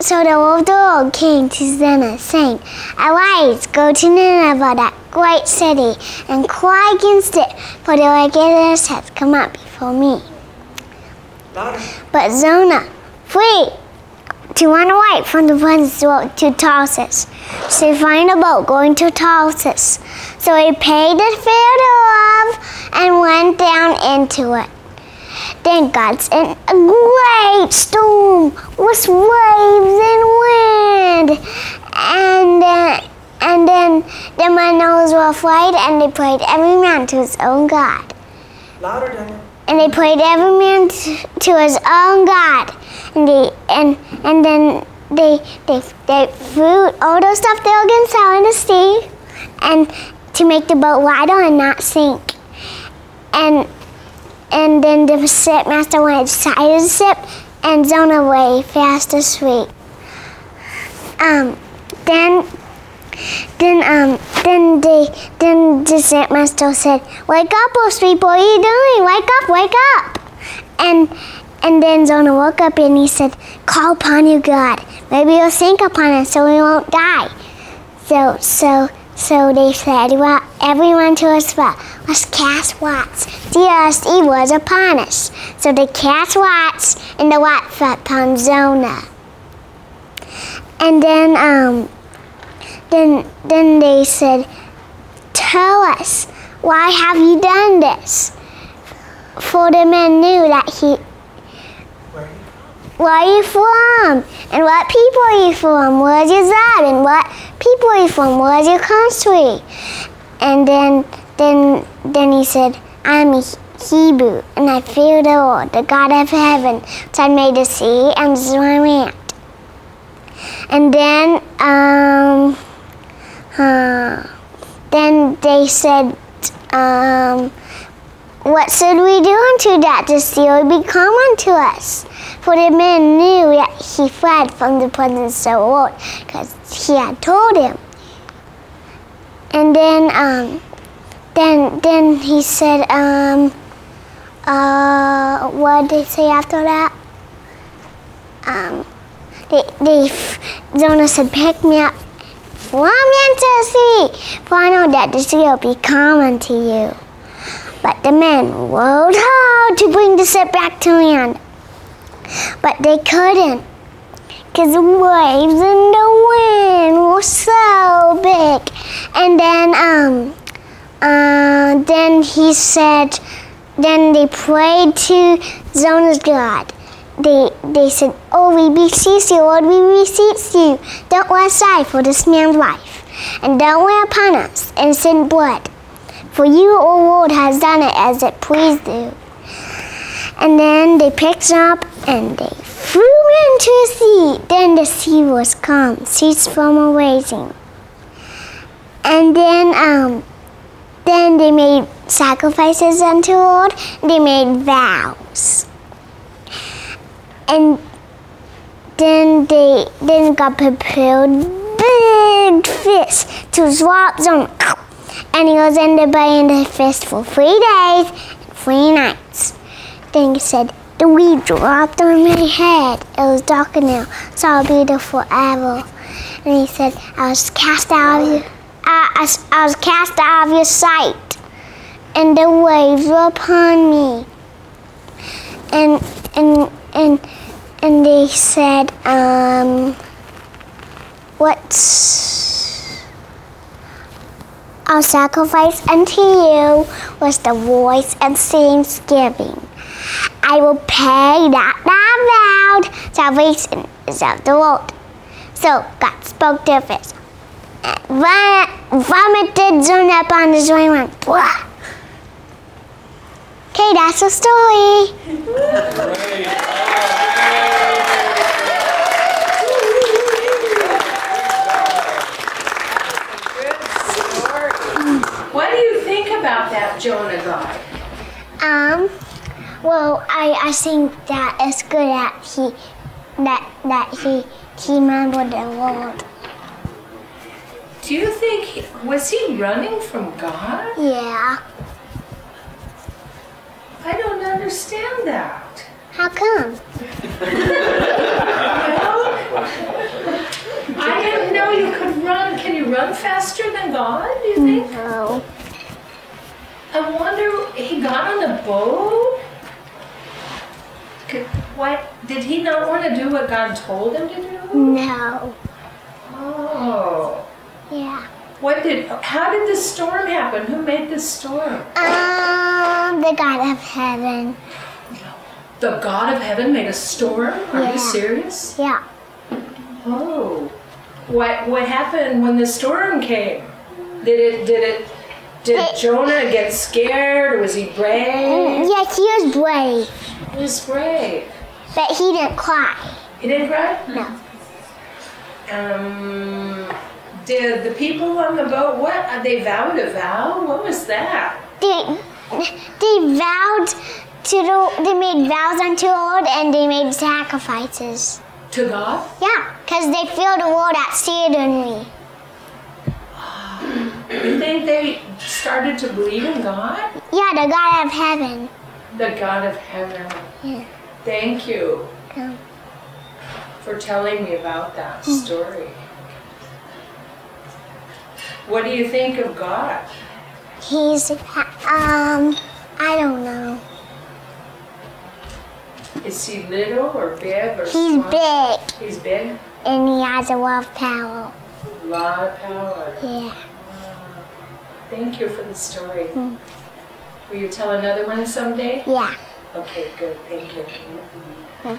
So the Lord came to Jonah, saying, "Arise, go to Nineveh, that great city, and cry against it, for the wickedness has come up before me." But Jonah flee to run away from the presence to Tarshish, to find a boat going to Tarshish. So he paid the fare thereof and went down into it. Then God sent a great storm with waves and wind, and then the miners were afraid, and they prayed every man to his own God. Louder, Daniel. And they prayed every man to his own God, and then they threw all the stuff they were going to sell in the sea, and to make the boat wider and not sink. And then the shipmaster went inside the ship, and Jonah lay fast asleep. Then the shipmaster said, "Wake up, O people! What are you doing? Wake up! Wake up!" And then Jonah woke up and he said, "Call upon you, God. Maybe you'll sink upon us so we won't die." So they said, "Well, everyone to us, well, let's cast lots. Dearest evil is upon us." So they cast lots, and the lot fell upon Jonah. And then they said, "Tell us, why have you done this?" For the men knew that he. "Where are you from? And what people are you from? Where's your God? And what people are you from? Where's your country?" And then he said, "I'm a Hebrew, and I fear the Lord, the God of heaven, which I made the sea and the dry land." And then they said, "What should we do unto that the sea would become unto us?" For the men knew that he fled from the presence of the Lord, because he had told him. And then he said, what did they say after that? Jonah said, "Pick me up, throw me into the sea, for I know that the sea will be calm unto you." But the men rowed hard to bring the ship back to land. But they couldn't, because the waves and the wind were so big. And then he said, then they prayed to Jonah's God. They said, "Oh, we beseech you, Lord, we beseech you, don't let us die for this man's life, and don't lay upon us innocent blood. For you, O Lord, has done it as it pleased you." And then they picked him up and they threw him into the sea. Then the sea was calm, ceased from arising. And then they made sacrifices unto the Lord. They made vows. And then God prepared big fish to swallow Jonah. And he was in the belly of the fish for 3 days and 3 nights. Then he said, "The weed dropped on my head. It was dark now, so I'll be there forever." And he said, I was cast out of your sight, and the waves were upon me. And they said, "Our sacrifice unto you was the voice of thanksgiving. I will pay that thou vowed. Salvation is of the Lord." So God spoke to the fish, and vomited Jonah upon the dry land. Okay, that's the story. What do you think about that Jonah guy? Well, I think that it's good that he remembered the Lord. Do you think was he running from God? Yeah. I don't understand that. How come? Well, know you could run. Can you run faster than God, do you think? No. I wonder, he got on the boat? What? Did he not want to do what God told him to do? No. Oh. Yeah. How did the storm happen? Who made the storm? The God of heaven. The God of heaven made a storm? Are you serious? Yeah. Oh. What happened when the storm came? Did Jonah get scared, or was he brave? Yeah, he was brave. He was brave. But he didn't cry. He didn't cry? No. Did the people on the boat, they vowed a vow? What was that? They made vows unto the Lord, and they made sacrifices. To God? Yeah, because they filled the world exceedingly. You think they started to believe in God? Yeah, the God of heaven. The God of heaven. Yeah. Thank you Yeah. for telling me about that story. What do you think of God? He's, I don't know. Is he little or big or He's small? big, He's big? and he has a lot of power. A lot of power. Yeah. Thank you for the story. Will you tell another one someday? Yeah. Okay, good. Thank you.